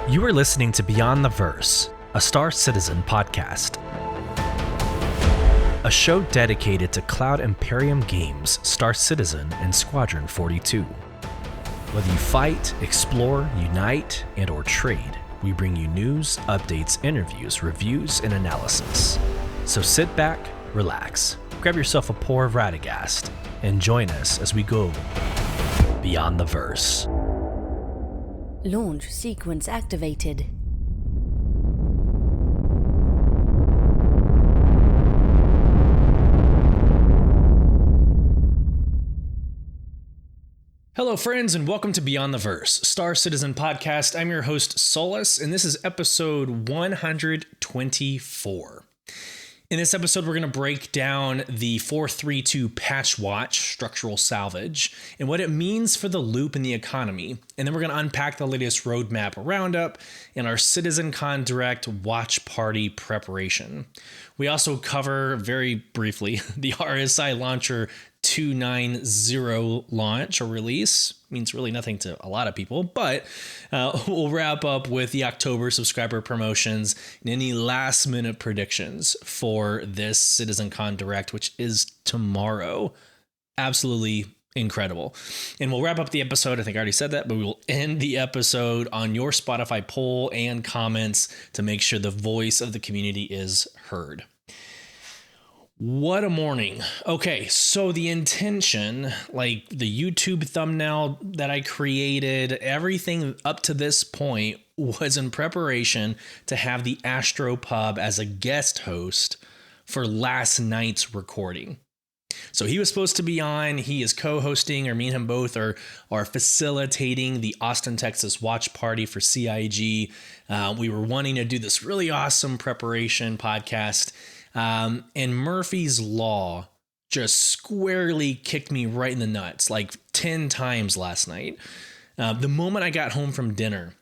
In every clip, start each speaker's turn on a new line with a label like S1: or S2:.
S1: You are listening to Beyond the Verse, a StarCitizen podcast. A show dedicated to Cloud Imperium games, StarCitizen, and Squadron 42. Whether you fight, explore, unite, and/or trade, we bring you news, updates, interviews, reviews, and analysis. So sit back, relax, grab yourself a pour of Radagast, and join us as we go Beyond the Verse.
S2: Launch sequence activated.
S1: Hello, friends, and welcome to Beyond the Verse, StarCitizen podcast. I'm your host, Sulyce, and this is episode 124. In this episode, we're going to break down the 432 patch watch, structural salvage, and what it means for the loop and the economy. And then we're going to unpack the latest roadmap roundup and our CitizenCon Direct watch party preparation. We also cover, very briefly, the RSI Launcher 290 launch or release. Means really nothing to a lot of people, but we'll wrap up with the October subscriber promotions and any last minute predictions for this CitizenCon Direct, which is tomorrow. Absolutely incredible. And we'll wrap up the episode. I think I already said that, but we will end the episode on your Spotify poll and comments to make sure the voice of the community is heard. What a morning. Okay, so the intention, like the YouTube thumbnail that I created, everything up to this point was in preparation to have the Astropub as a guest host for last night's recording. So he was supposed to be on, he is co-hosting, or me and him both are facilitating the Austin, Texas watch party for CIG. We were wanting to do this really awesome preparation podcast. And Murphy's Law just squarely kicked me right in the nuts, like 10 times last night. The moment I got home from dinner,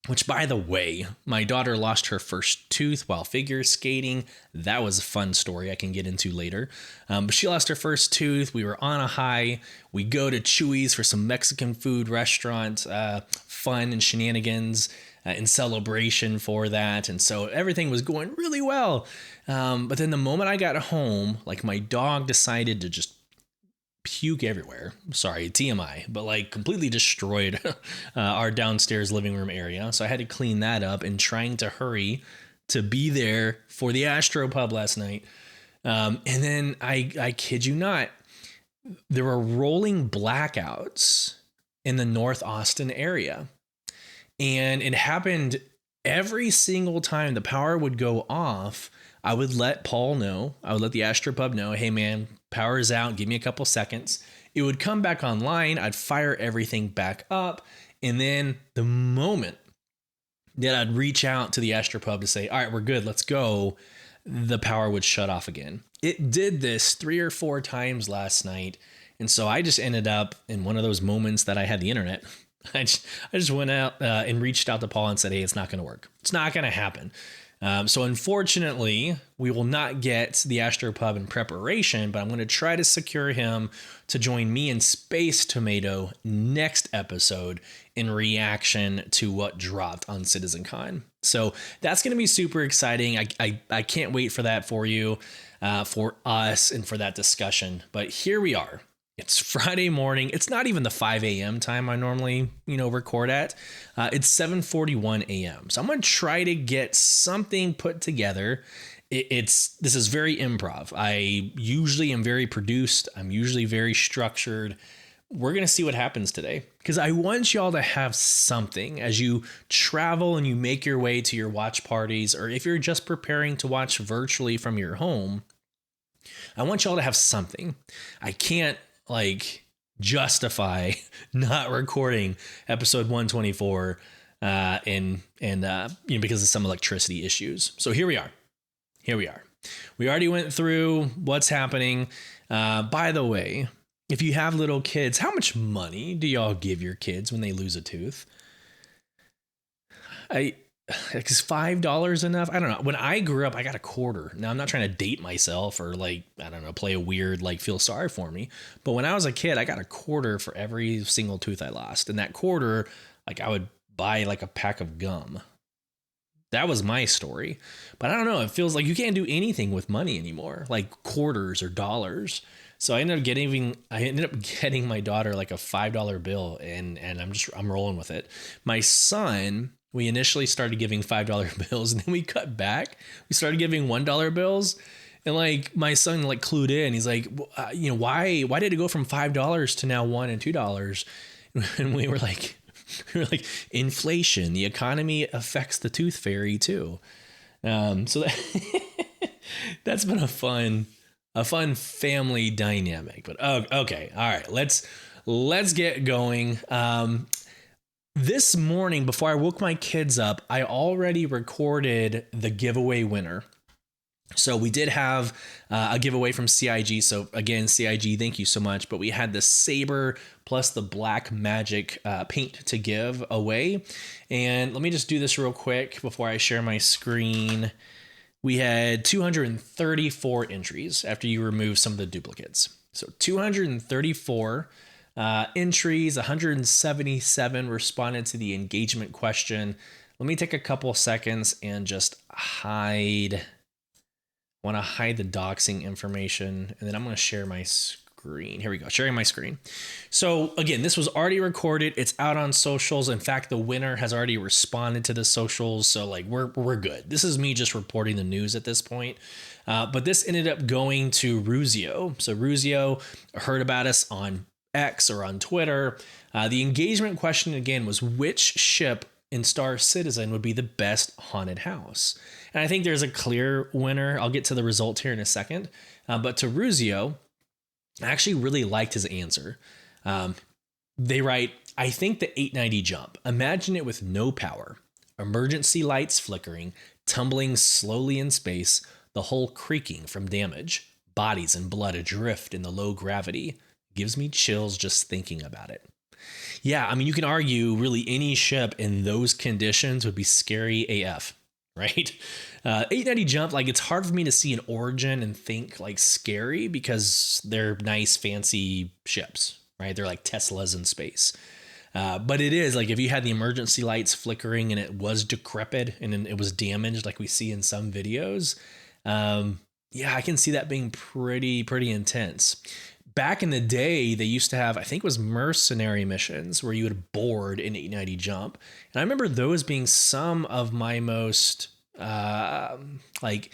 S1: which, by the way, my daughter lost her first tooth while figure skating. That was a fun story I can get into later. But she lost her first tooth. We were on a high. We go to Chewy's for some Mexican food restaurant, fun and shenanigans in celebration for that. And so everything was going really well. But then the moment I got home, like my dog decided to just puke everywhere. Sorry, TMI, but like completely destroyed our downstairs living room area. So I had to clean that up and trying to hurry to be there for the Astropub last night. And then I kid you not, there were rolling blackouts in the North Austin area. And it happened every single time the power would go off. I would let Paul know. I would let the Astropub know, hey man, power is out. Give me a couple seconds. It would come back online. I'd fire everything back up. And then the moment that I'd reach out to the Astropub to say, all right, we're good, let's go, the power would shut off again. It did this 3 or 4 times last night. And so I just ended up in one of those moments that I had the internet. I just went out and reached out to Paul and said, hey, it's not going to work. It's not going to happen. So unfortunately, we will not get the Astropub in preparation, but I'm going to try to secure him to join me and Space Tomato next episode in reaction to what dropped on CitizenCon. So that's going to be super exciting. I can't wait for that for you, for us, and for that discussion. But here we are. It's Friday morning. It's not even the 5 a.m. time I normally, record at. It's 7:41 a.m. So I'm going to try to get something put together. This is very improv. I usually am very produced. I'm usually very structured. We're going to see what happens today because I want y'all to have something as you travel and you make your way to your watch parties, or if you're just preparing to watch virtually from your home, I want y'all to have something. I can't justify not recording episode 124 because of some electricity issues. So here we are. We already went through what's happening. By the way, if you have little kids, how much money do y'all give your kids when they lose a tooth? Is $5 enough? I don't know. When I grew up, I got a quarter. Now, I'm not trying to date myself or play a weird, feel sorry for me. But when I was a kid, I got a quarter for every single tooth I lost. And that quarter, I would buy like a pack of gum. That was my story. But I don't know. It feels like you can't do anything with money anymore, like quarters or dollars. So I ended up getting my daughter like a $5 bill, and I'm rolling with it. My son, we initially started giving $5 bills, and then we cut back. We started giving $1 bills. And like my son like clued in. He's like, why did it go from $5 to now $1 and $2? And we were like, inflation, the economy affects the tooth fairy too. So that's been a fun family dynamic. But okay, all right, let's get going. This morning, before I woke my kids up, I already recorded the giveaway winner. So we did have a giveaway from CIG. So again, CIG, thank you so much. But we had the Saber plus the Black Magic paint to give away. And let me just do this real quick before I share my screen. We had 234 entries after you remove some of the duplicates. So 234 entries, 177 responded to the engagement question. Let me take a couple seconds and just hide. I want to hide the doxing information, and then I'm going to share my screen. Here we go, sharing my screen. So again, this was already recorded. It's out on socials. In fact, the winner has already responded to the socials. So like we're good. This is me just reporting the news at this point. But this ended up going to Ruzio. So Ruzio heard about us on X or on Twitter. The engagement question again was, which ship in StarCitizen would be the best haunted house? And I think there's a clear winner. I'll get to the result here in a second. But to Ruzio, I actually really liked his answer. They write, I think the 890 jump. Imagine it with no power, emergency lights flickering, tumbling slowly in space, the hull creaking from damage, bodies and blood adrift in the low gravity. Gives me chills just thinking about it. Yeah, I mean, you can argue really any ship in those conditions would be scary AF, right? 890 jump, like it's hard for me to see an origin and think like scary because they're nice, fancy ships, right? They're like Teslas in space. But it is like if you had the emergency lights flickering and it was decrepit and it was damaged like we see in some videos, yeah, I can see that being pretty intense. Back in the day, they used to have, I think it was mercenary missions where you would board an 890 jump. And I remember those being some of my most like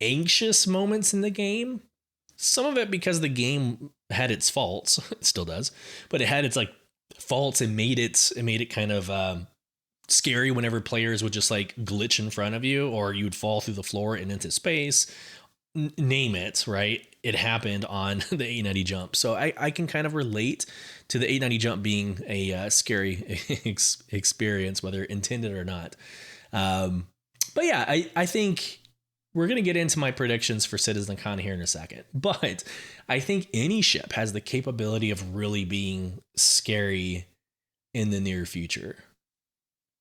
S1: anxious moments in the game. Some of it because the game had its faults, it still does, but it had its like faults and made it kind of scary whenever players would just like glitch in front of you or you would fall through the floor and into space. Name it, right? It happened on the 890 jump. So I can kind of relate to the 890 jump being a scary experience, whether intended or not. But yeah, I think we're going to get into my predictions for CitizenCon here in a second. But I think any ship has the capability of really being scary in the near future.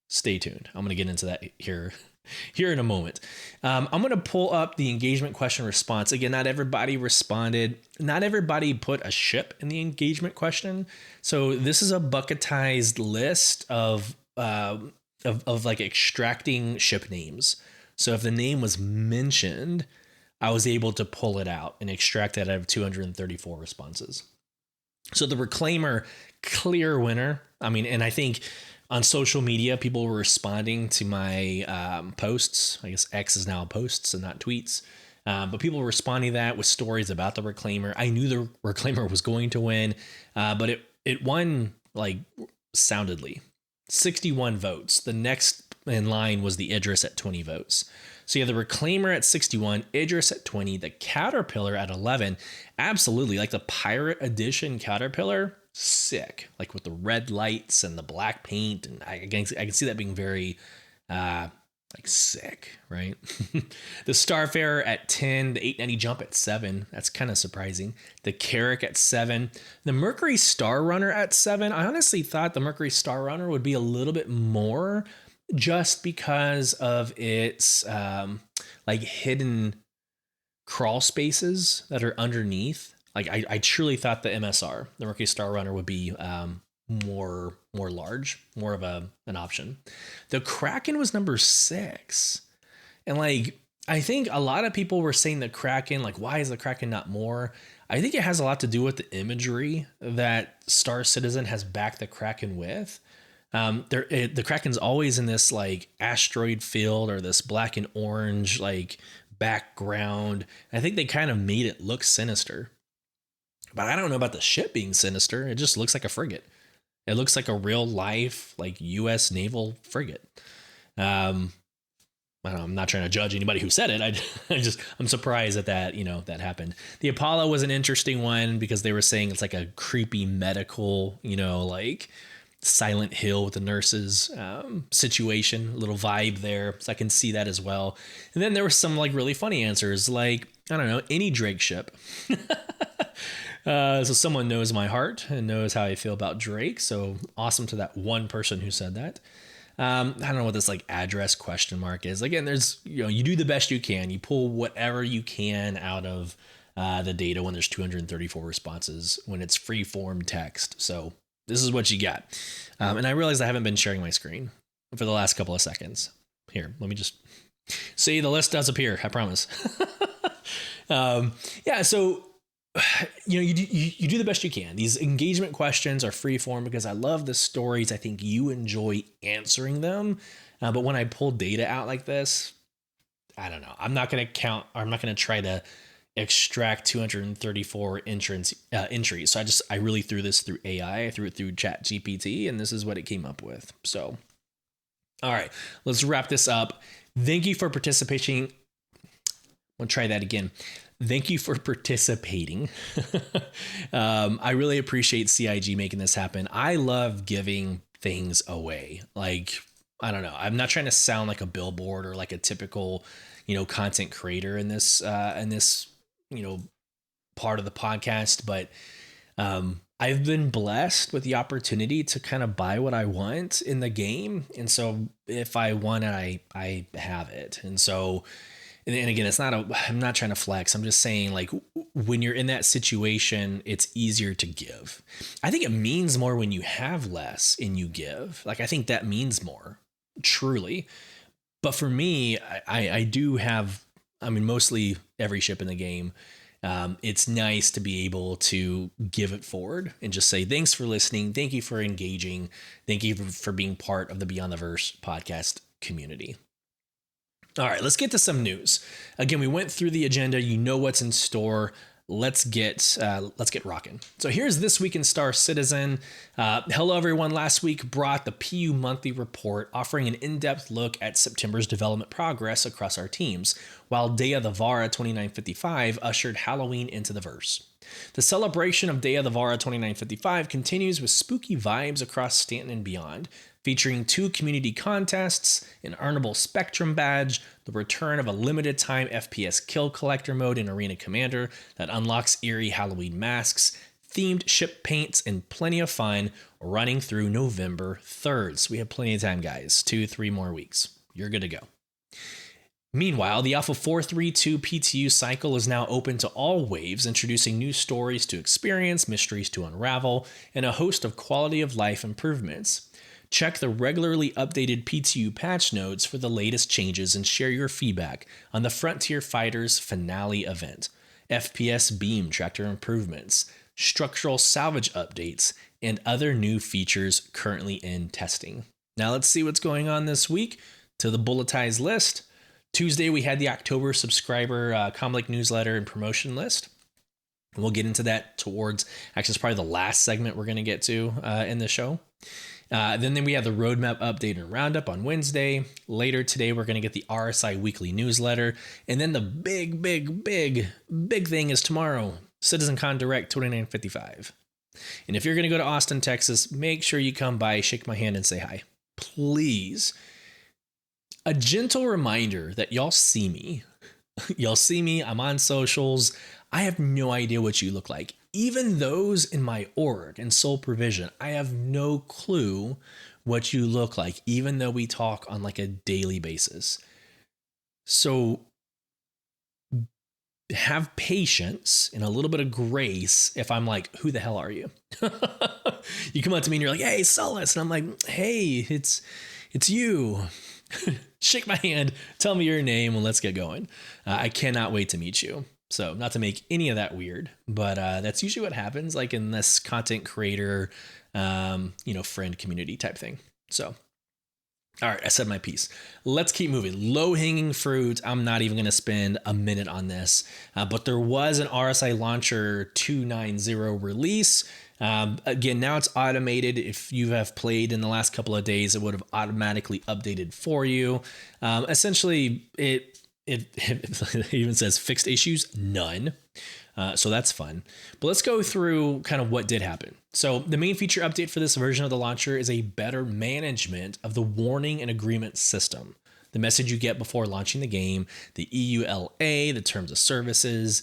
S1: Stay tuned. I'm going to get into that here in a moment. I'm going to pull up the engagement question response. Again, not everybody responded. Not everybody put a ship in the engagement question. So this is a bucketized list of like extracting ship names. So if the name was mentioned, I was able to pull it out and extract that out of 234 responses. So the Reclaimer, clear winner. I mean, and I think on social media, people were responding to my posts. I guess X is now posts and not tweets. But people were responding to that with stories about the Reclaimer. I knew the Reclaimer was going to win, but it won like soundedly. 61 votes. The next in line was the Idris at 20 votes. So you have the Reclaimer at 61, Idris at 20, the Caterpillar at 11. Absolutely, like the Pirate Edition Caterpillar. Sick, like with the red lights and the black paint, and I can see that being very like sick, right? The Starfarer at 10, the 890 jump at 7. That's kind of surprising. The Carrack at 7, the Mercury Star Runner at 7. I honestly thought the Mercury Star Runner would be a little bit more, just because of its like hidden crawl spaces that are underneath. Like I truly thought the MSR, the Mercury Star Runner, would be more large, more of an option. The Kraken was number 6. And like, I think a lot of people were saying the Kraken, like, why is the Kraken not more? I think it has a lot to do with the imagery that StarCitizen has backed the Kraken with. The Kraken's always in this like asteroid field or this black and orange like background. I think they kind of made it look sinister. But I don't know about the ship being sinister. It just looks like a frigate. It looks like a real life like U.S. naval frigate. I don't know, I'm not trying to judge anybody who said it. I'm surprised that happened. The Apollo was an interesting one because they were saying it's like a creepy medical, like Silent Hill with the nurses situation, a little vibe there. So I can see that as well. And then there were some like really funny answers, like, I don't know, any Drake ship. So someone knows my heart and knows how I feel about Drake. So awesome to that one person who said that. I don't know what this like address question mark is. Again, there's, you do the best you can. You pull whatever you can out of the data when there's 234 responses, when it's free form text. So this is what you got. And I realize I haven't been sharing my screen for the last couple of seconds. Here, let me just see the list does appear. I promise. So you do the best you can. These engagement questions are free form because I love the stories. I think you enjoy answering them. But when I pull data out like this, I don't know. I'm not going to count, or I'm not going to try to extract 234 entries. So I really threw this through AI. I threw it through Chat GPT, and this is what it came up with. So, all right, let's wrap this up. Thank you for participating. I'll try that again. Thank you for participating. I really appreciate CIG making this happen. I love giving things away. Like, I don't know. I'm not trying to sound like a billboard or like a typical, content creator in this part of the podcast, but I've been blessed with the opportunity to kind of buy what I want in the game. And so if I want it, I have it. And so, and again, I'm not trying to flex. I'm just saying, like, when you're in that situation, it's easier to give. I think it means more when you have less and you give. Like, I think that means more, truly. But for me, I do have, mostly every ship in the game. It's nice to be able to give it forward and just say, thanks for listening. Thank you for engaging. Thank you for being part of the Beyond the Verse podcast community. All right, let's get to some news. Again, we went through the agenda. You know what's in store. Let's get rocking. So here's This Week in StarCitizen. Hello, everyone. Last week brought the PU Monthly Report, offering an in-depth look at September's development progress across our teams, while Day of the Vara 2955 ushered Halloween into the verse. The celebration of Day of the Vara 2955 continues with spooky vibes across Stanton and beyond, featuring 2 community contests, an earnable Spectrum badge, the return of a limited-time FPS kill collector mode in Arena Commander that unlocks eerie Halloween masks, themed ship paints, and plenty of fun running through November 3rd. So we have plenty of time, guys. 2-3 more weeks. You're good to go. Meanwhile, the Alpha 432 PTU cycle is now open to all waves, introducing new stories to experience, mysteries to unravel, and a host of quality of life improvements. Check the regularly updated PTU patch notes for the latest changes and share your feedback on the Frontier Fighters finale event, FPS beam tractor improvements, structural salvage updates, and other new features currently in testing. Now let's see what's going on this week. To the bulletized list. Tuesday, we had the October subscriber Comlink newsletter and promotion list. We'll get into that towards, actually, it's probably the last segment we're going to get to in the show. Then we have the roadmap update and roundup on Wednesday. Later today, we're going to get the RSI weekly newsletter. And then the big thing is tomorrow, CitizenCon Direct 2955. And if you're going to go to Austin, Texas, make sure you come by, shake my hand, and say hi. Please. A gentle reminder that y'all see me. Y'all see me. I'm on socials. I have no idea what you look like. Even those in my org and sole provision, I have no clue what you look like, even though we talk on like a daily basis. So have patience and a little bit of grace if I'm like, who the hell are you? You come up to me and you're like, hey, Sulyce. And I'm like, hey, it's you. Shake my hand, tell me your name, and let's get going. I cannot wait to meet you. So not to make any of that weird, but that's usually what happens like in this content creator, friend community type thing. So, all right, I said my piece. Let's keep moving. Low hanging fruit. I'm not even going to spend a minute on this, but there was an RSI Launcher 2.90 release. Again, now it's automated. If you have played in the last couple of days, it would have automatically updated for you. Essentially, it even says fixed issues, none. So that's fun. But let's go through kind of what did happen. So the main feature update for this version of the launcher is a better management of the warning and agreement system. The message you get before launching the game, the EULA, the terms of services.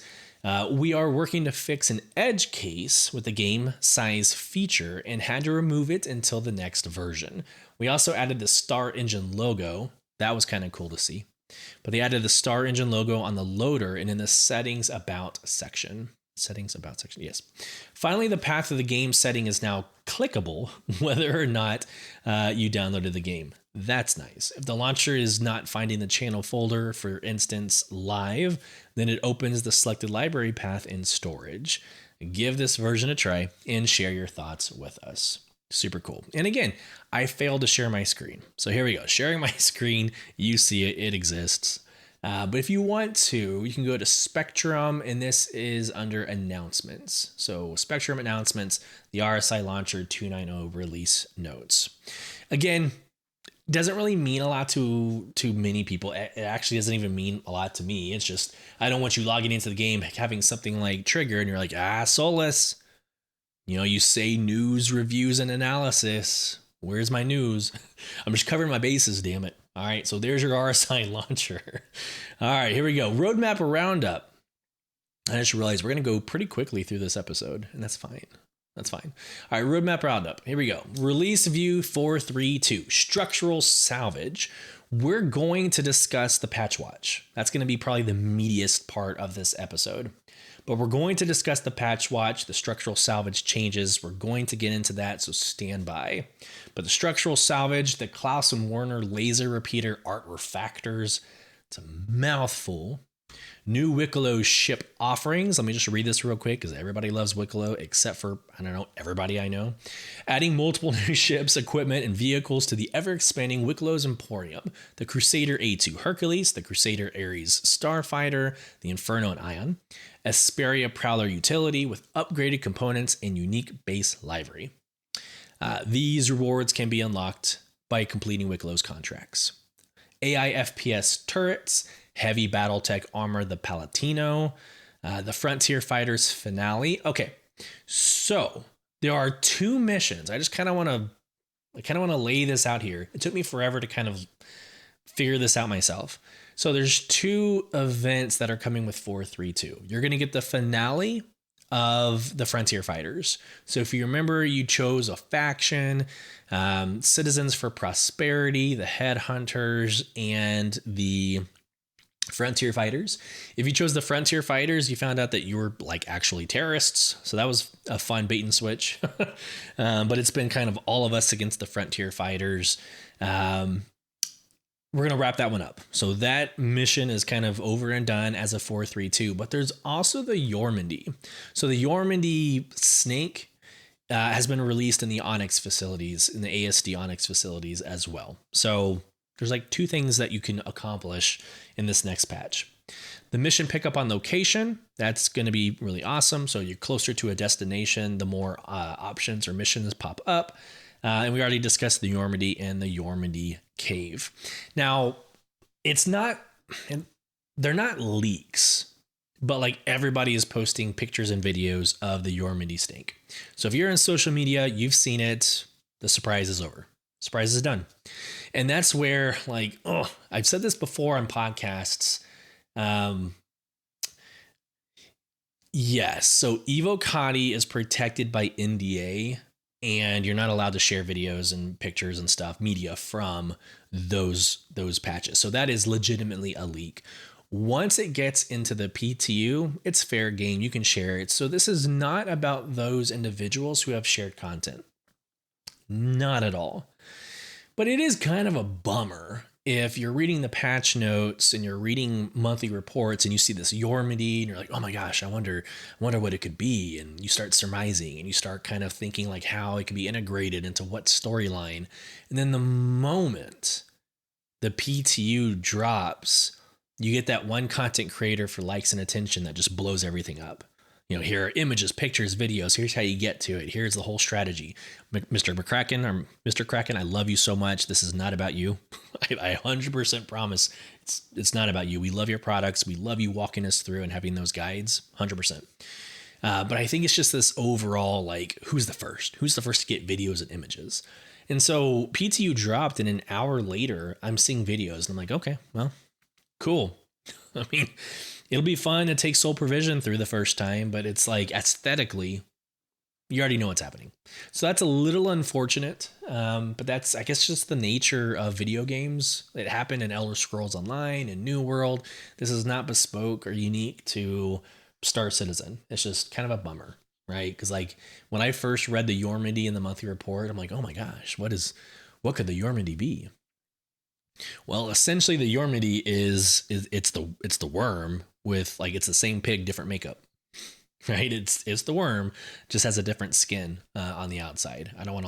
S1: We are working to fix an edge case with the game size feature and had to remove it until the next version. We also added the Star Engine logo. That was kind of cool to see. But they added the Star Engine logo on the loader and in the settings about section. Yes. Finally, the path of the game setting is now clickable, whether or not you downloaded the game. That's nice. If the launcher is not finding the channel folder, for instance, live, then it opens the selected library path in storage. Give this version a try and share your thoughts with us. Super cool. And again, I failed to share my screen. So here we go. Sharing my screen. You see it. It exists. But if you want to, you can go to Spectrum, and this is under announcements. So Spectrum announcements, the RSI Launcher 2.90 release notes. Again, doesn't really mean a lot to many people. It actually doesn't even mean a lot to me. It's just, I don't want you logging into the game, having something like trigger, and you're like, Sulyce. You say news, reviews, and analysis. Where's my news? I'm just covering my bases, damn it. All right, so there's your RSI Launcher. All right, here we go. Roadmap roundup. I just realized we're going to go pretty quickly through this episode, and that's fine. That's fine. All right, roadmap roundup. Here we go. Release view 4.3.2, structural salvage. We're going to discuss the patch watch. That's going to be probably the meatiest part of this episode. But we're going to discuss the patch watch, the structural salvage changes. We're going to get into that, so stand by. But the structural salvage, the Klaus and Werner laser repeater art refactors, it's a mouthful. New Wicklow ship offerings. Let me just read this real quick because everybody loves Wicklow except for, everybody I know. Adding multiple new ships, equipment, and vehicles to the ever-expanding Wicklow's Emporium. The Crusader A2 Hercules, the Crusader Ares Starfighter, the Inferno and Ion. Asperia Prowler utility with upgraded components and unique base livery. These rewards can be unlocked by completing Wicklow's contracts. AI FPS turrets, heavy battletech armor, the Palatino, the Frontier Fighters finale. Okay, so there are two missions. I kind of want to lay this out here. It took me forever to kind of figure this out myself. So there's two events that are coming with 4.3.2. You're going to get the finale of the Frontier Fighters. So if you remember, you chose a faction, Citizens for Prosperity, the Headhunters, and the Frontier Fighters. If you chose the Frontier Fighters, you found out that you were like actually terrorists. So that was a fun bait and switch. But it's been kind of all of us against the Frontier Fighters. We're going to wrap that one up. So that mission is kind of over and done as a 4.3.2, but there's also the Yormandy. So the Yormandy snake has been released in the Onyx facilities, in the ASD Onyx facilities as well. So there's like two things that you can accomplish in this next patch. The mission pickup on location, that's going to be really awesome. So you're closer to a destination, the more options or missions pop up. And we already discussed the Yormandy and the Yormandy cave. Now, they're not leaks, but like everybody is posting pictures and videos of the Yormandy snake. So if you're in social media, you've seen it, the surprise is over. Surprise is done. And that's where I've said this before on podcasts. Yes. So Evocati is protected by NDA, and you're not allowed to share videos and pictures and stuff, media from those patches. So that is legitimately a leak. Once it gets into the PTU, it's fair game. You can share it. So this is not about those individuals who have shared content. Not at all. But it is kind of a bummer if you're reading the patch notes and you're reading monthly reports and you see this Yormity and you're like, oh my gosh, I wonder what it could be. And you start surmising and you start kind of thinking like how it could be integrated into what storyline. And then the moment the PTU drops, you get that one content creator for likes and attention that just blows everything up. You know, here are images, pictures, videos. Here's how you get to it. Here's the whole strategy. Mr. McCracken or Mr. Kraken, I love you so much. This is not about you. I 100% promise it's not about you. We love your products. We love you walking us through and having those guides. 100%. But I think it's just this overall, like, who's the first? Who's the first to get videos and images? And so PTU dropped, and an hour later, I'm seeing videos. And I'm like, okay, well, cool. I mean, it'll be fun to take Soul Provision through the first time, but it's like aesthetically, you already know what's happening. So that's a little unfortunate, but that's, I guess, just the nature of video games. It happened in Elder Scrolls Online and New World. This is not bespoke or unique to StarCitizen. It's just kind of a bummer, right? Because like when I first read the Yormity in the monthly report, I'm like, oh my gosh, what could the Yormity be? Well, essentially the Yormity is it's the worm with, like, it's the same pig, different makeup, right? It's the worm, just has a different skin on the outside. I don't want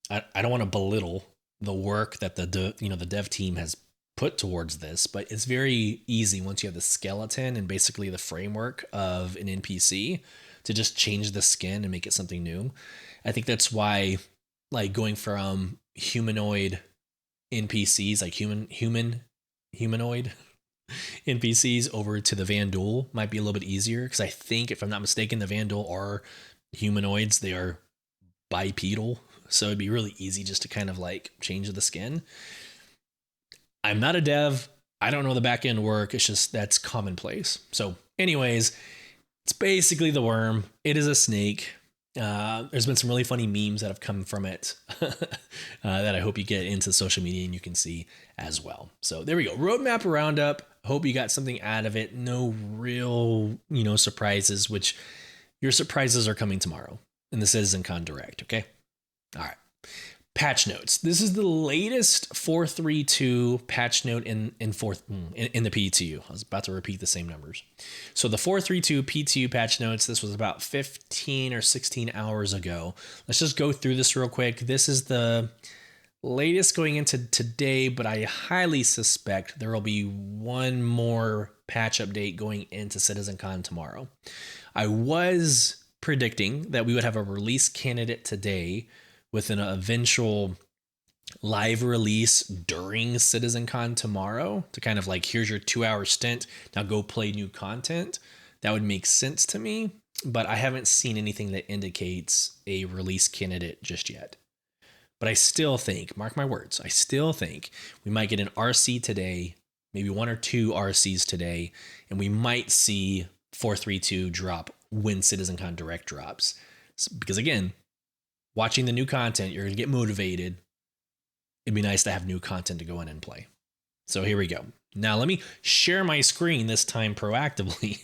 S1: to belittle the work that the dev team has put towards this, but it's very easy once you have the skeleton and basically the framework of an NPC to just change the skin and make it something new. I think that's why, like, going from humanoid NPCs, like humanoid NPCs over to the Vandal might be a little bit easier, because I think, if I'm not mistaken, the Vandal are humanoids. They are bipedal, so it'd be really easy just to kind of like change the skin. I'm not a dev. I don't know the back end work. It's just that's commonplace. So anyways, it's basically the worm. It is a snake. There's been some really funny memes that have come from it that I hope you get into social media and you can see as well. So there we go. Roadmap roundup. Hope you got something out of it. No real, surprises, which your surprises are coming tomorrow in the CitizenCon Direct. Okay. All right. Patch notes. This is the latest 4.3.2 patch note in the PTU. I was about to repeat the same numbers. So the 4.3.2 PTU patch notes, this was about 15 or 16 hours ago. Let's just go through this real quick. This is the latest going into today, but I highly suspect there will be one more patch update going into CitizenCon tomorrow. I was predicting that we would have a release candidate today with an eventual live release during CitizenCon tomorrow to kind of like, here's your 2-hour stint. Now go play new content. That would make sense to me, but I haven't seen anything that indicates a release candidate just yet. But I still think, mark my words, I still think we might get an RC today, maybe 1 or 2 RCs today, and we might see 4.3.2 drop when CitizenCon Direct drops. Because again, watching the new content, you're going to get motivated. It'd be nice to have new content to go in and play. So here we go. Now let me share my screen this time proactively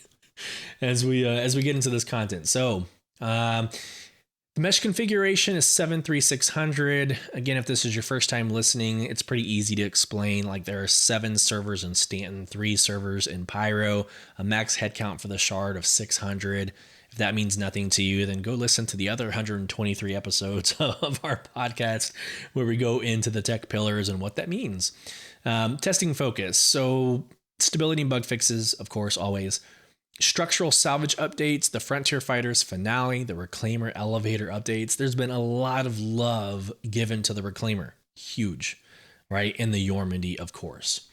S1: as we get into this content. So the mesh configuration is 73600. Again, if this is your first time listening, it's pretty easy to explain. Like, there are 7 servers in Stanton, 3 servers in Pyro, a max headcount for the shard of 600. If that means nothing to you, then go listen to the other 123 episodes of our podcast where we go into the tech pillars and what that means. Testing focus. So stability and bug fixes, of course, always. Structural salvage updates, the Frontier Fighters finale, the Reclaimer elevator updates. There's been a lot of love given to the Reclaimer. Huge, right? And the Yormity, of course.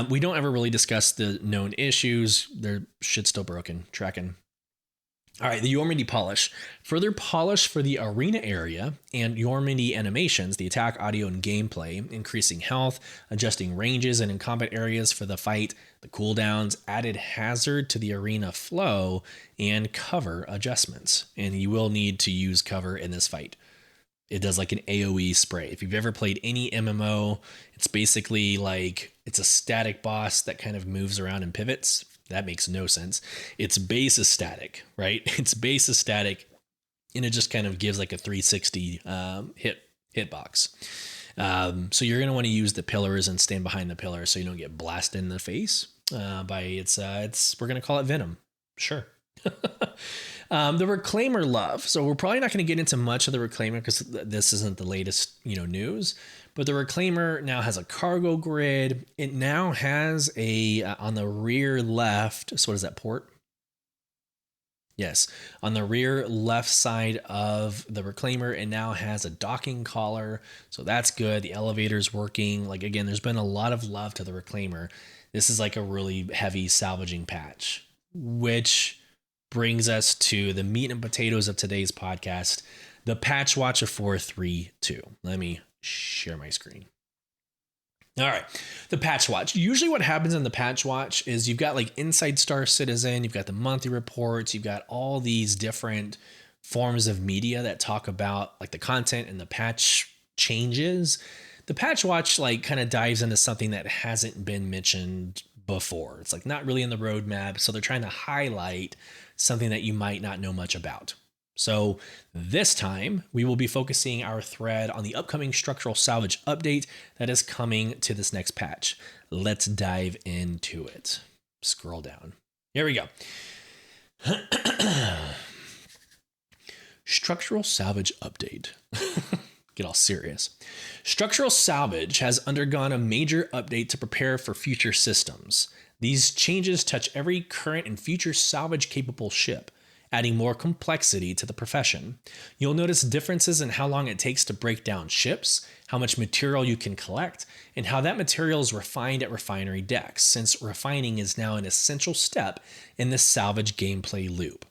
S1: We don't ever really discuss the known issues. Their shit's still broken. Tracking. All right, the Yormity polish. Further polish for the arena area and Yormity animations, the attack, audio, and gameplay, increasing health, adjusting ranges and in combat areas for the fight, the cooldowns, added hazard to the arena flow, and cover adjustments. And you will need to use cover in this fight. It does like an AoE spray. If you've ever played any MMO, it's basically like it's a static boss that kind of moves around and pivots. That makes no sense. Its base is static, right? Its base is static, and it just kind of gives like a 360 hitbox. So you're going to want to use the pillars and stand behind the pillar so you don't get blasted in the face by its we're going to call it Venom. Sure. The Reclaimer love. So we're probably not going to get into much of the Reclaimer because this isn't the latest, news. But the Reclaimer now has a cargo grid. It now has on the rear left. So what is that, port? Yes, on the rear left side of the Reclaimer, it now has a docking collar. So that's good. The elevator's working. Like, again, there's been a lot of love to the Reclaimer. This is like a really heavy salvaging patch, which brings us to the meat and potatoes of today's podcast, the patch watch of 4.3.2. Let me share my screen. All right, the patch watch. Usually what happens in the patch watch is you've got like Inside StarCitizen, you've got the monthly reports, you've got all these different forms of media that talk about like the content and the patch changes. The patch watch like kind of dives into something that hasn't been mentioned before. It's like not really in the roadmap, so they're trying to highlight something that you might not know much about. So this time we will be focusing our thread on the upcoming structural salvage update that is coming to this next patch. Let's dive into it. Scroll down. Here we go. Structural salvage update. Get all serious. Structural salvage has undergone a major update to prepare for future systems. These changes touch every current and future salvage capable ship, adding more complexity to the profession. You'll notice differences in how long it takes to break down ships, how much material you can collect, and how that material is refined at refinery decks, since refining is now an essential step in the salvage gameplay loop.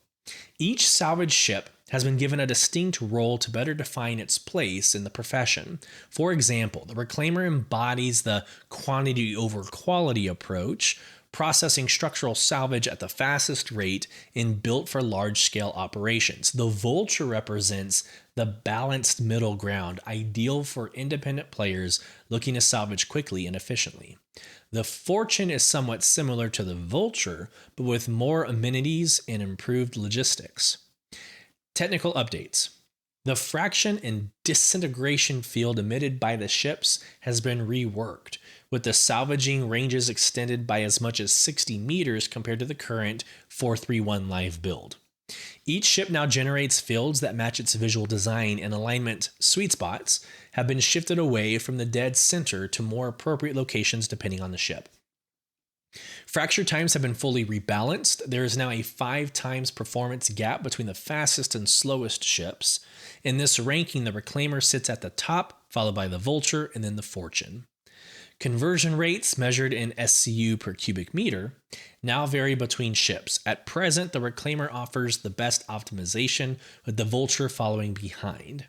S1: Each salvage ship has been given a distinct role to better define its place in the profession. For example, the Reclaimer embodies the quantity over quality approach, processing structural salvage at the fastest rate and built for large-scale operations. The Vulture represents the balanced middle ground, ideal for independent players looking to salvage quickly and efficiently. The Fortune is somewhat similar to the Vulture, but with more amenities and improved logistics. Technical updates. The fraction and disintegration field emitted by the ships has been reworked, with the salvaging ranges extended by as much as 60 meters compared to the current 431 live build. Each ship now generates fields that match its visual design, and alignment sweet spots have been shifted away from the dead center to more appropriate locations depending on the ship. Fracture times have been fully rebalanced. There is now a 5 times performance gap between the fastest and slowest ships. In this ranking, the Reclaimer sits at the top, followed by the Vulture and then the Fortune. Conversion rates measured in SCU per cubic meter now vary between ships. At present, the Reclaimer offers the best optimization, with the Vulture following behind.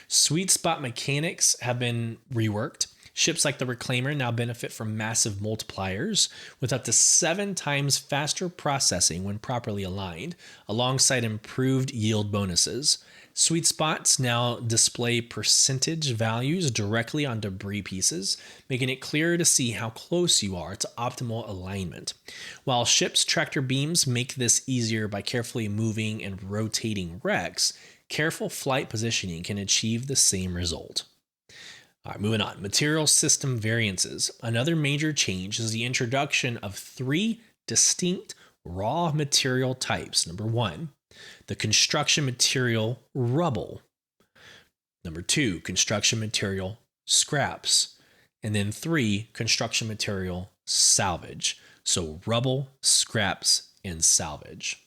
S1: Sweet spot mechanics have been reworked. Ships like the Reclaimer now benefit from massive multipliers, with up to 7 times faster processing when properly aligned, alongside improved yield bonuses. Sweet spots now display percentage values directly on debris pieces, making it clearer to see how close you are to optimal alignment. While ships' tractor beams make this easier by carefully moving and rotating wrecks, careful flight positioning can achieve the same result. All right, moving on. Material system variances. Another major change is the introduction of 3 distinct raw material types. Number 1, the construction material rubble. Number 2, construction material scraps. And then 3, construction material salvage. So rubble, scraps, and salvage.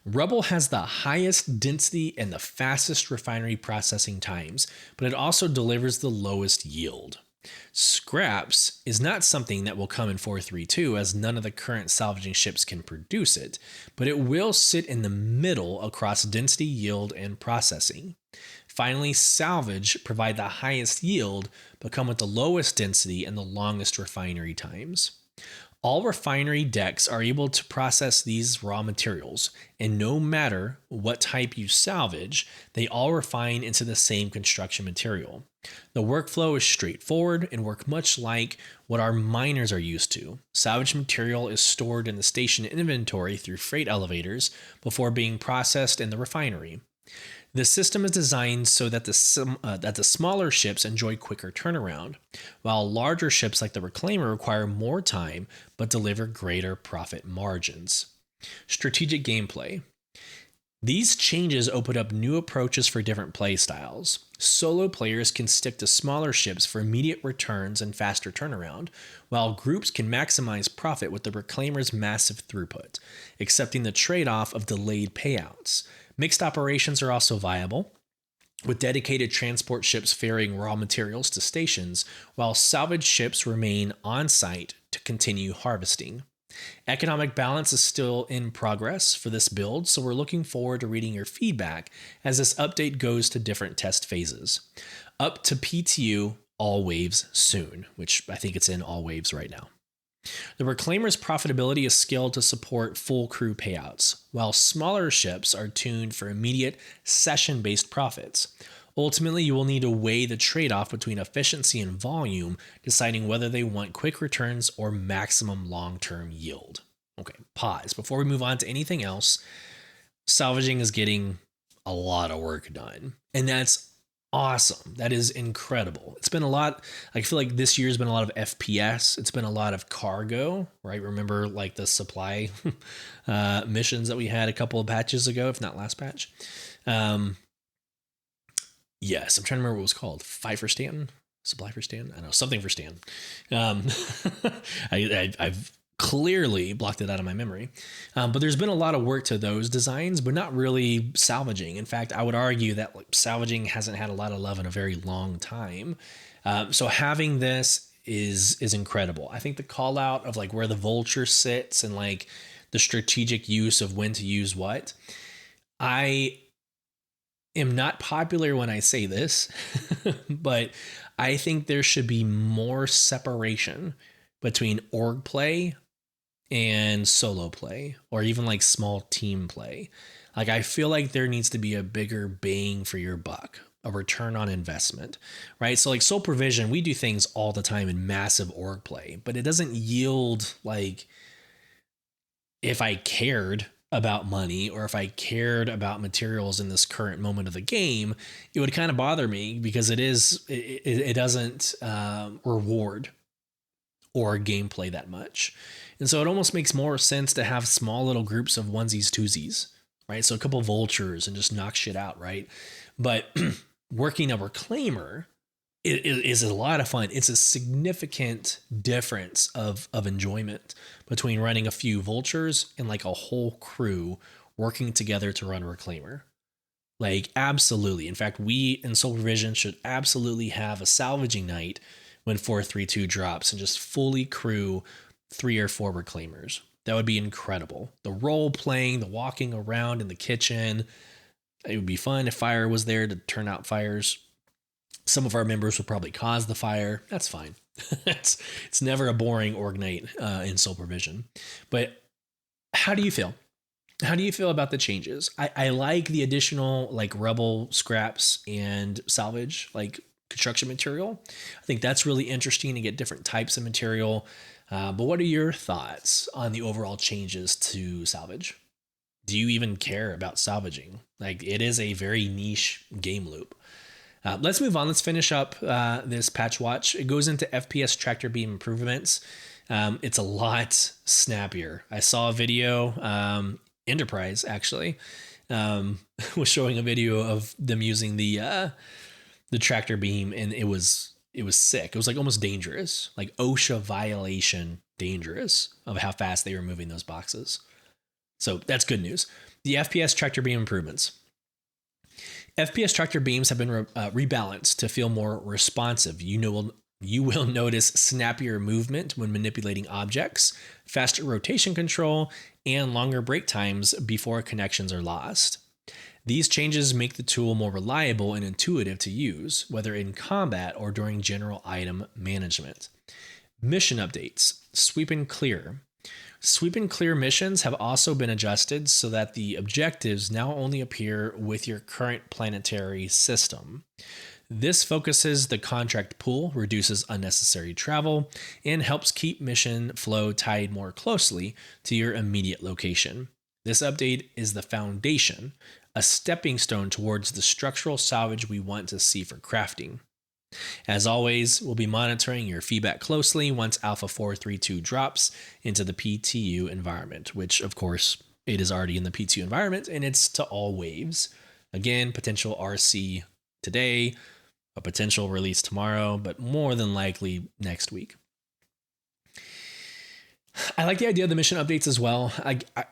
S1: Rubble has the highest density and the fastest refinery processing times, but it also delivers the lowest yield. Scraps is not something that will come in 4.3.2, as none of the current salvaging ships can produce it, but it will sit in the middle across density, yield, and processing. Finally, salvage provide the highest yield, but come with the lowest density and the longest refinery times. All refinery decks are able to process these raw materials, and no matter what type you salvage, they all refine into the same construction material. The workflow is straightforward and work much like what our miners are used to. Salvaged material is stored in the station inventory through freight elevators before being processed in the refinery. The system is designed so that the smaller ships enjoy quicker turnaround, while larger ships like the Reclaimer require more time but deliver greater profit margins. Strategic gameplay. These changes open up new approaches for different playstyles. Solo players can stick to smaller ships for immediate returns and faster turnaround, while groups can maximize profit with the Reclaimer's massive throughput, accepting the trade-off of delayed payouts. Mixed operations are also viable, with dedicated transport ships ferrying raw materials to stations, while salvage ships remain on site to continue harvesting. Economic balance is still in progress for this build, so we're looking forward to reading your feedback as this update goes to different test phases. Up to PTU all waves soon, which I think it's in all waves right now. The Reclaimer's profitability is scaled to support full crew payouts, while smaller ships are tuned for immediate session-based profits. Ultimately, you will need to weigh the trade-off between efficiency and volume, deciding whether they want quick returns or maximum long-term yield. Okay, pause. Before we move on to anything else, salvaging is getting a lot of work done, and that's awesome. That is incredible. It's been a lot. I feel like this year's been a lot of FPS. It's been a lot of cargo, right? Remember like the supply missions that we had a couple of patches ago, if not last patch. Yes, I'm trying to remember what it was called. Five for Stanton? Supply for Stanton? I don't know, something for Stanton. I've clearly blocked it out of my memory. But there's been a lot of work to those designs, but not really salvaging. In fact, I would argue that salvaging hasn't had a lot of love in a very long time. So having this is incredible. I think the call out of like where the vulture sits and like the strategic use of when to use what. I am not popular when I say this, but I think there should be more separation between org play and solo play, or even like small team play. Like I feel like there needs to be a bigger bang for your buck, a return on investment, right? So like Soul Provision, we do things all the time in massive org play, but it doesn't yield like if I cared about money or if I cared about materials in this current moment of the game, it would kind of bother me because it doesn't reward or gameplay that much. And so it almost makes more sense to have small little groups of onesies, twosies, right? So a couple vultures and just knock shit out, right? But working a Reclaimer is a lot of fun. It's a significant difference of enjoyment between running a few vultures and like a whole crew working together to run a Reclaimer. Like absolutely. In fact, we in Soul Provision should absolutely have a salvaging night when 432 drops and just fully crew 3 or 4 Reclaimers. That would be incredible. The role playing, the walking around in the kitchen. It would be fun if fire was there to turn out fires. Some of our members would probably cause the fire. That's fine. It's never a boring org night in Soul Provision. But how do you feel? How do you feel about the changes? I like the additional like rebel scraps and salvage like construction material. I think that's really interesting to get different types of material. But what are your thoughts on the overall changes to salvage? Do you even care about salvaging? Like it is a very niche game loop. Let's move on. Let's finish up this patch watch. It goes into FPS tractor beam improvements. It's a lot snappier. I saw a video, Enterprise actually, was showing a video of them using the tractor beam, and it was sick. It was like almost dangerous, like OSHA violation dangerous of how fast they were moving those boxes. So that's good news. The FPS tractor beam improvements. FPS tractor beams have been rebalanced to feel more responsive. You will notice snappier movement when manipulating objects, faster rotation control, and longer break times before connections are lost. These changes make the tool more reliable and intuitive to use, whether in combat or during general item management. Mission updates. Sweep and clear. Sweep and clear missions have also been adjusted so that the objectives now only appear with your current planetary system. This focuses the contract pool, reduces unnecessary travel, and helps keep mission flow tied more closely to your immediate location. This update is the foundation, a stepping stone towards the structural salvage we want to see for crafting. As always, we'll be monitoring your feedback closely once Alpha 432 drops into the PTU environment, which of course it is already in the PTU environment and it's to all waves. Again, potential RC today, a potential release tomorrow, but more than likely next week. I like the idea of the mission updates as well.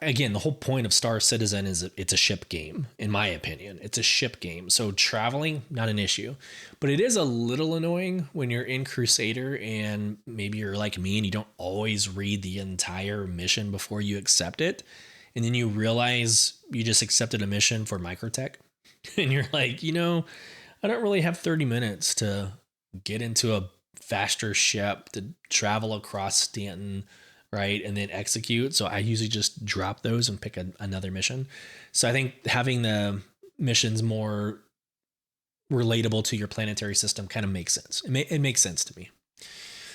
S1: Again, the whole point of StarCitizen is it's a ship game, in my opinion. It's a ship game. So traveling, not an issue. But it is a little annoying when you're in Crusader and maybe you're like me and you don't always read the entire mission before you accept it. And then you realize you just accepted a mission for Microtech. And you're like, I don't really have 30 minutes to get into a faster ship to travel across Stanton, right? And then execute. So I usually just drop those and pick another mission. So I think having the missions more relatable to your planetary system kind of makes sense. It makes sense to me.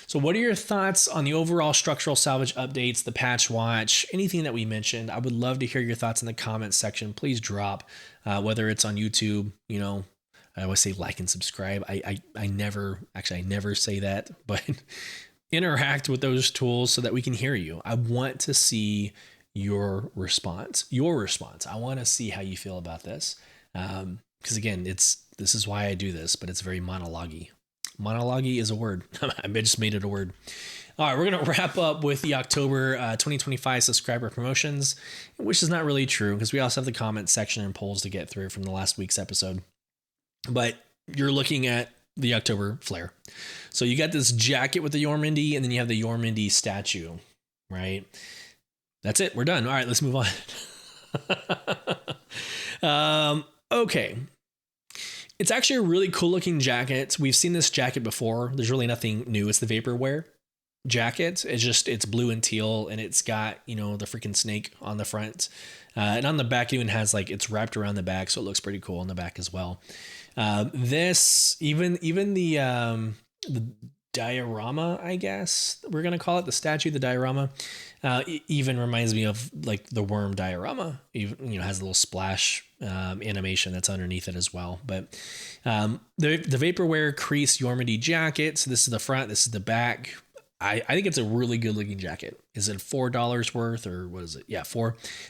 S1: So what are your thoughts on the overall structural salvage updates, the patch watch, anything that we mentioned? I would love to hear your thoughts in the comments section. Please drop, whether it's on YouTube, I always say like and subscribe. I never say that, but interact with those tools so that we can hear you. I want to see your response. I want to see how you feel about this. Because again, this is why I do this, but it's very monologue-y. Monologue-y is a word. I just made it a word. All right, we're going to wrap up with the October 2025 subscriber promotions, which is not really true because we also have the comment section and polls to get through from the last week's episode. But you're looking at the October flare. So you got this jacket with the Yormindy, and then you have the Yormindy statue, right? That's it. We're done. All right, let's move on. Okay. It's actually a really cool looking jacket. We've seen this jacket before. There's really nothing new. It's the vaporware jacket. It's blue and teal, and it's got, the freaking snake on the front. And on the back, it even has it's wrapped around the back. So it looks pretty cool on the back as well. This, even the diorama, I guess we're going to call it, the statue, the diorama, even reminds me of the worm diorama. Even, has a little splash animation that's underneath it as well. But the vaporware crease Yormindy jacket. So this is the front, this is the back. I think it's a really good looking jacket. Is it $4 worth, or what is it? Yeah, Is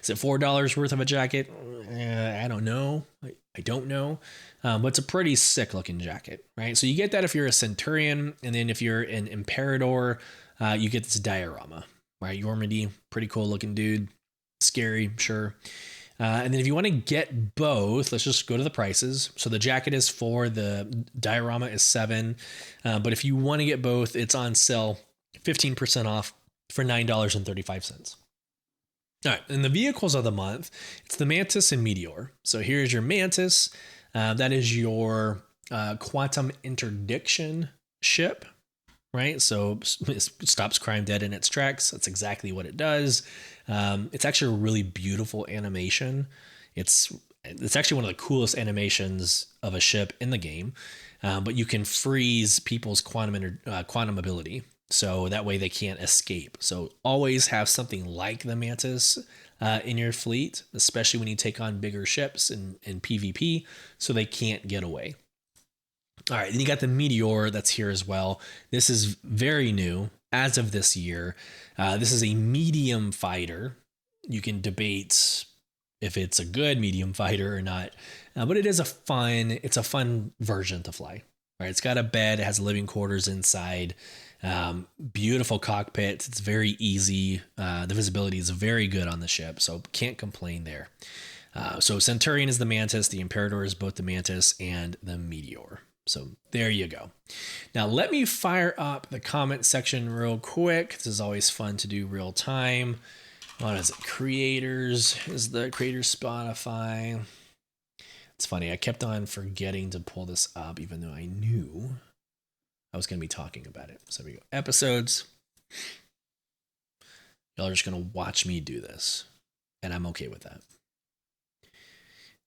S1: it $4 worth of a jacket? I don't know. I don't know. But it's a pretty sick looking jacket, right? So you get that if you're a Centurion, and then if you're an Imperador, you get this diorama, right? Yormindy, pretty cool looking dude. Scary, sure. And then if you want to get both, let's just go to the prices. So the jacket is $4, the diorama is $7. But if you want to get both, it's on sale 15% off for $9.35. All right, and the vehicles of the month, it's the Mantis and Meteor. So here's your Mantis. That is your quantum interdiction ship, right? So it stops crime dead in its tracks. That's exactly what it does. It's actually a really beautiful animation. It's actually one of the coolest animations of a ship in the game. But you can freeze people's quantum ability, so that way they can't escape. So always have something like the Mantis in your fleet, especially when you take on bigger ships in PvP, so they can't get away. All right, then you got the Meteor that's here as well. This is very new as of this year. This is a medium fighter. You can debate if it's a good medium fighter or not, but it's a fun version to fly. Right, it's got a bed, it has living quarters inside. Beautiful cockpit. It's very easy. The visibility is very good on the ship, so can't complain there. So Centurion is the Mantis, the Imperator is both the Mantis and the Meteor. So there you go. Now let me fire up the comment section real quick. This is always fun to do real time. What is it? Creators is the creator Spotify. It's funny. I kept on forgetting to pull this up, even though I knew I was going to be talking about it. So we go episodes. Y'all are just going to watch me do this. And I'm okay with that.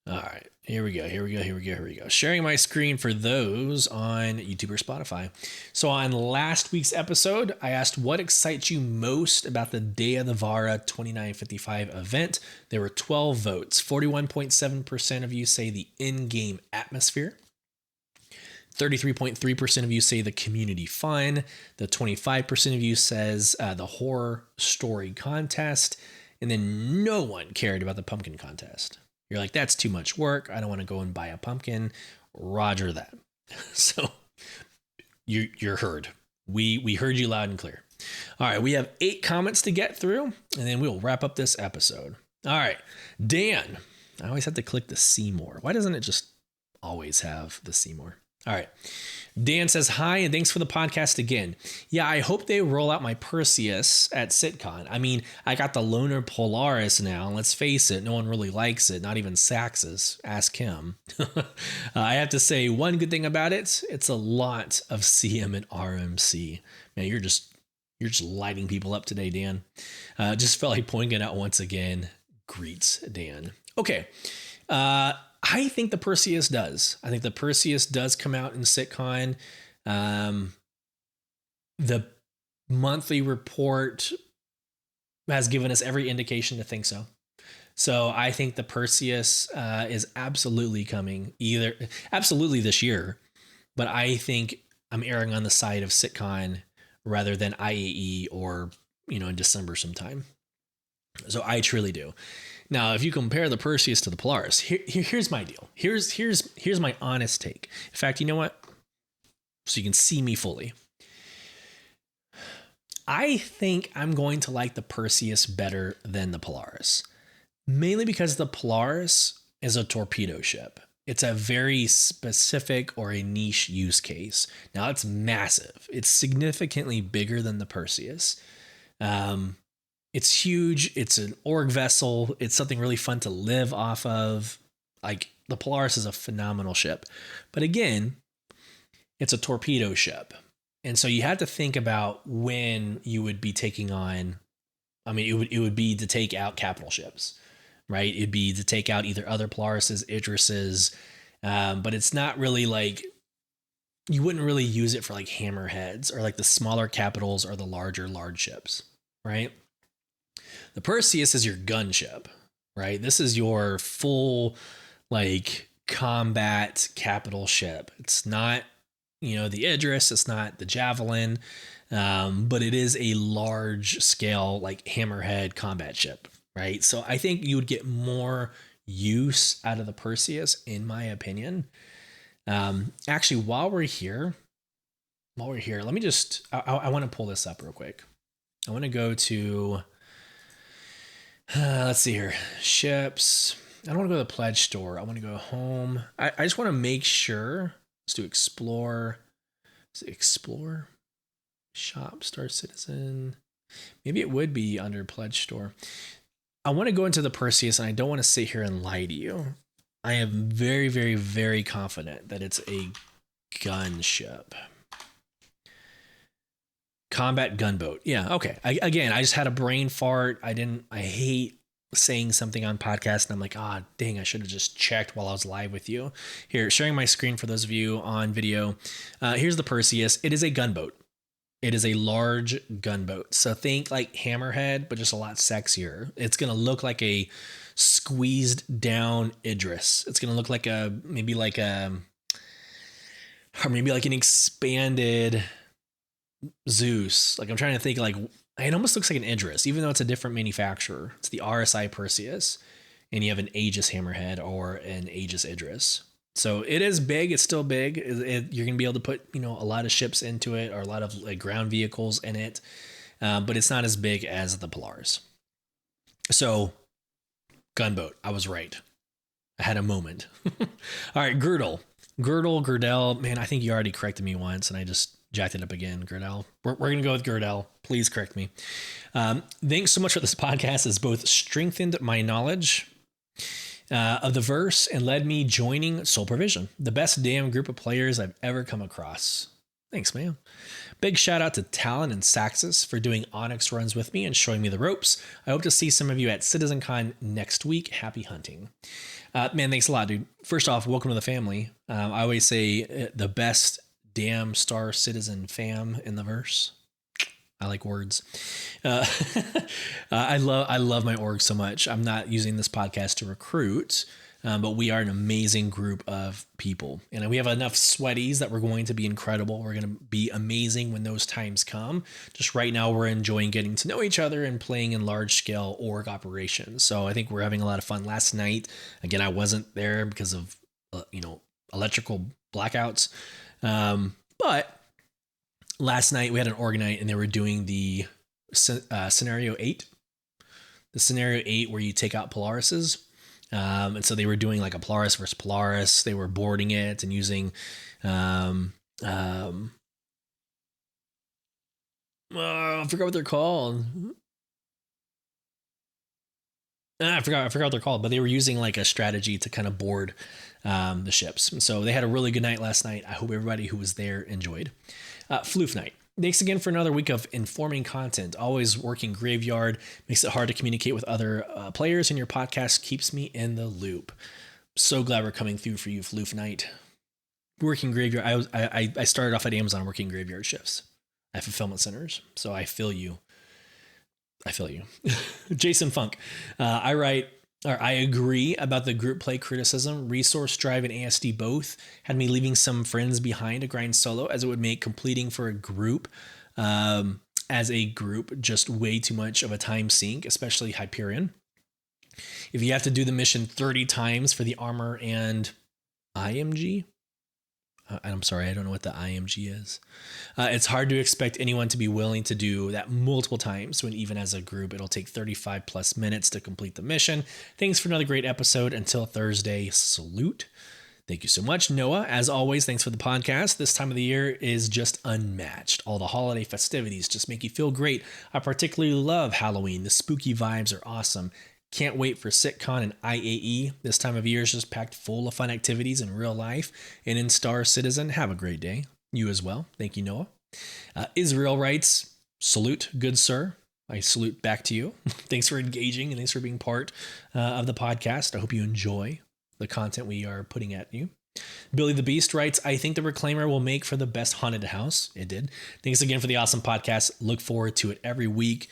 S1: All right, here we go. Sharing my screen for those on YouTube or Spotify. So on last week's episode, I asked what excites you most about the Day of the Vara 2955 event. There were 12 votes. 41.7% of you say the in-game atmosphere. 33.3% of you say the community fun. The 25% of you says the horror story contest. And then no one cared about the pumpkin contest. You're like, that's too much work. I don't want to go and buy a pumpkin. Roger that. So you're heard. We heard you loud and clear. All right, we have 8 comments to get through, and then we'll wrap up this episode. All right, Dan. I always have to click the see more. Why doesn't it just always have the see more? All right. Dan says, hi, and thanks for the podcast again. Yeah, I hope they roll out my Perseus at CitizenCon. I mean, I got the Loner Polaris now, and let's face it, no one really likes it, not even Saxus. Ask him. I have to say one good thing about it, it's a lot of CM and RMC. Man, you're just lighting people up today, Dan. Just felt like pointing it out once again. Greets, Dan. Okay. I think the Perseus does. I think the Perseus does come out in CitizenCon. The monthly report has given us every indication to think so. So I think the Perseus is absolutely coming, absolutely this year. But I think I'm erring on the side of CitizenCon rather than IAE or, in December sometime. So I truly do. Now, if you compare the Perseus to the Polaris, here's my deal. Here's my honest take. In fact, you know what? So you can see me fully. I think I'm going to like the Perseus better than the Polaris, mainly because the Polaris is a torpedo ship. It's a very specific or a niche use case. Now, it's massive. It's significantly bigger than the Perseus. It's huge. It's an org vessel. It's something really fun to live off of. Like, the Polaris is a phenomenal ship. But again, it's a torpedo ship. And so you have to think about when you would be taking on, it would be to take out capital ships, right? It'd be to take out either other Polarises, Idrises, but it's not really like, you wouldn't really use it for like hammerheads or like the smaller capitals or the large ships, right? The Perseus is your gunship, right? This is your full like combat capital ship. It's not, the Idris, it's not the Javelin, but it is a large scale like hammerhead combat ship, right? So I think you would get more use out of the Perseus, in my opinion. Actually, while we're here, let me just, I want to pull this up real quick. I want to go to, let's see here, ships. I don't want to go to the pledge store. I want to go home. I just want to make sure. Let's do explore. Is it explore? Shop, StarCitizen. Maybe it would be under pledge store. I want to go into the Perseus, and I don't want to sit here and lie to you. I am very, very, very confident that it's a gunship. Combat gunboat. Yeah, okay. I just had a brain fart. I hate saying something on podcast and I'm like, dang, I should have just checked while I was live with you. Here, sharing my screen for those of you on video. Here's the Perseus. It is a gunboat. It is a large gunboat. So think like Hammerhead, but just a lot sexier. It's going to look like a squeezed down Idris. It's going to look like maybe like an expanded Zeus. Like, I'm trying to think, like, it almost looks like an Idris, even though it's a different manufacturer. It's the RSI Perseus, and you have an Aegis Hammerhead or an Aegis Idris. So it is big. It's still big. You're going to be able to put, a lot of ships into it, or a lot of like ground vehicles in it. But it's not as big as the Polaris. So gunboat. I was right. I had a moment. All right. Girdle. Man, I think you already corrected me once and I just jacked it up again. Girdle. We're going to go with Girdle. Please correct me. Thanks so much for this podcast. It's both strengthened my knowledge of the verse and led me joining Soul Provision, the best damn group of players I've ever come across. Thanks, man. Big shout out to Talon and Saxus for doing Onyx runs with me and showing me the ropes. I hope to see some of you at CitizenCon next week. Happy hunting. Man, thanks a lot, dude. First off, welcome to the family. I always say the best damn Star Citizen fam in the verse. I like words. I love my org so much. I'm not using this podcast to recruit, but we are an amazing group of people. And we have enough sweaties that we're going to be incredible. We're going to be amazing when those times come. Just right now, we're enjoying getting to know each other and playing in large scale org operations. So I think we're having a lot of fun. Last night, again, I wasn't there because of, electrical blackouts. But last night we had an org night and they were doing the scenario 8, where you take out Polarises. And so they were doing like a Polaris versus Polaris. They were boarding it and using, I forgot what they're called. I forgot what they're called, but they were using like a strategy to kind of board the ships. And so they had a really good night last night. I hope everybody who was there enjoyed. Floof night. Thanks again for another week of informing content. Always working graveyard. Makes it hard to communicate with other players, and your podcast keeps me in the loop. So glad we're coming through for you, Floof night. Working graveyard. I started off at Amazon working graveyard shifts at fulfillment centers. So I feel you. Jason Funk. I agree about the group play criticism. Resource drive and ASD both had me leaving some friends behind to grind solo, as it would make completing for a group just way too much of a time sink, especially Hyperion. If you have to do the mission 30 times for the armor and IMG, I'm sorry, I don't know what the IMG is. It's hard to expect anyone to be willing to do that multiple times when even as a group, it'll take 35 plus minutes to complete the mission. Thanks for another great episode. Until Thursday, salute. Thank you so much, Noah. As always, thanks for the podcast. This time of the year is just unmatched. All the holiday festivities just make you feel great. I particularly love Halloween. The spooky vibes are awesome. Can't wait for CitCon and IAE. This time of year is just packed full of fun activities in real life and in Star Citizen. Have a great day. You as well. Thank you, Noah. Israel writes, salute, good sir. I salute back to you. Thanks for engaging and thanks for being part of the podcast. I hope you enjoy the content we are putting at you. Billy the Beast writes, I think the Reclaimer will make for the best haunted house. It did. Thanks again for the awesome podcast. Look forward to it every week.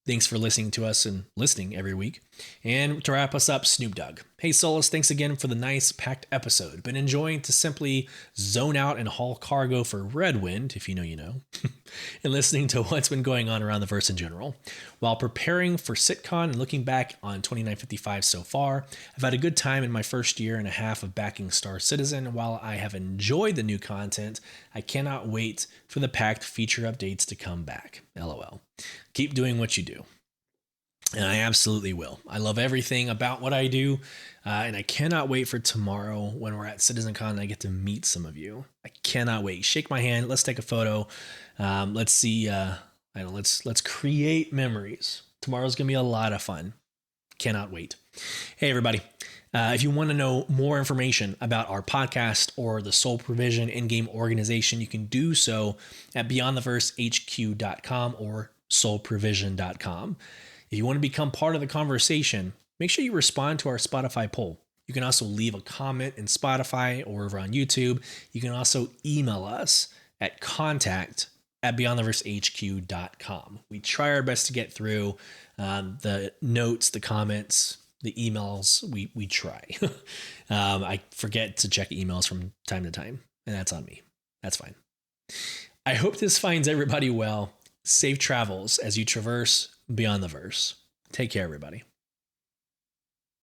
S1: Thanks for listening to us and listening every week. And to wrap us up, Snoop Dogg. Hey, Sulyce, thanks again for the nice packed episode. Been enjoying to simply zone out and haul cargo for Redwind, if you know, you know, and listening to what's been going on around the verse in general. While preparing for CitCon and looking back on 2955 so far, I've had a good time in my first year and a half of backing Star Citizen. While I have enjoyed the new content, I cannot wait for the packed feature updates to come back. LOL. Keep doing what you do. And I absolutely will. I love everything about what I do. And I cannot wait for tomorrow when we're at CitizenCon and I get to meet some of you. I cannot wait. Shake my hand. Let's take a photo. Let's see. Let's create memories. Tomorrow's going to be a lot of fun. Cannot wait. Hey, everybody. If you want to know more information about our podcast or the Soul Provision in-game organization, you can do so at beyondtheversehq.com or soulprovision.com. If you want to become part of the conversation, make sure you respond to our Spotify poll. You can also leave a comment in Spotify or over on YouTube. You can also email us at contact@beyondtheversehq.com. We try our best to get through the notes, the comments, the emails. We try. I forget to check emails from time to time, and that's on me. That's fine. I hope this finds everybody well. Safe travels as you traverse beyond the verse. Take care, everybody.